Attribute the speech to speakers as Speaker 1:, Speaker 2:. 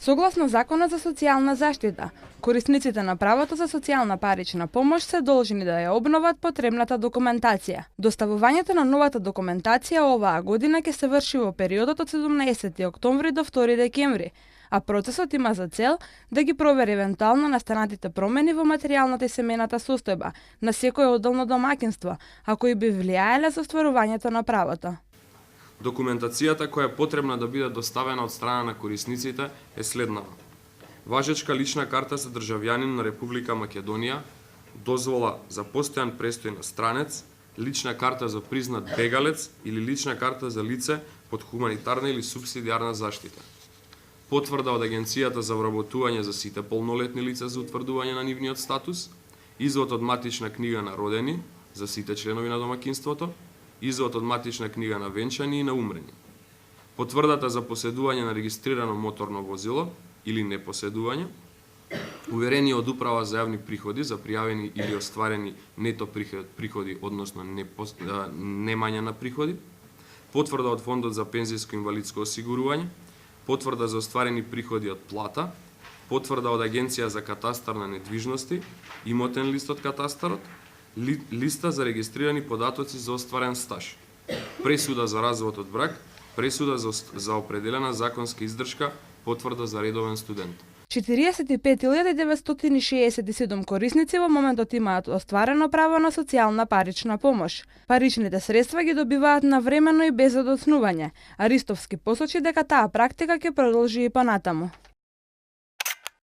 Speaker 1: Согласно Законот за социјална заштита, корисниците на правото за социјална парична помош се должни да ја обноват потребната документација. Доставувањето на новата документација оваа година ќе се врши во периодот од 17 октомври до 2 декември, а процесот има за цел да ги провери евентуално настанатите промени во материјалната и семејната состојба на секој одделно домаќинство, а кои би влијаеле за остварувањето на правото.
Speaker 2: Документацијата која е потребна да биде доставена од страна на корисниците е следнава. Важечка лична карта за државјанин на Република Македонија, дозвола за постојан престој на странец, лична карта за признат бегалец или лична карта за лице под хуманитарна или субсидијарна заштита. Потврда од Агенцијата за вработување за сите полнолетни лица за утврдување на нивниот статус, извод од матична книга на родени за сите членови на домаќинството, извод од матична книга на венчани и на умрени. Потврдата за поседување на регистрирано моторно возило или непоседување, уверение од Управа за јавни приходи за пријавени или остварени нето приходи, односно немање на приходи, потврда од Фондот за пензијско инвалидско осигурување, потврда за остварени приходи од плата, потврда од Агенција за катастар на недвижности, имотен лист од катастарот, листа за регистрирани податоци за остварен стаж, пресуда за развод од брак, пресуда за определена законска издршка, потврда за редовен студент.
Speaker 1: 45.967 корисници во моментот имаат остварено право на социјална парична помош. Паричните средства ги добиваат навремено и без одоцнување, а Ристовски посочи дека таа практика ќе продолжи и понатаму.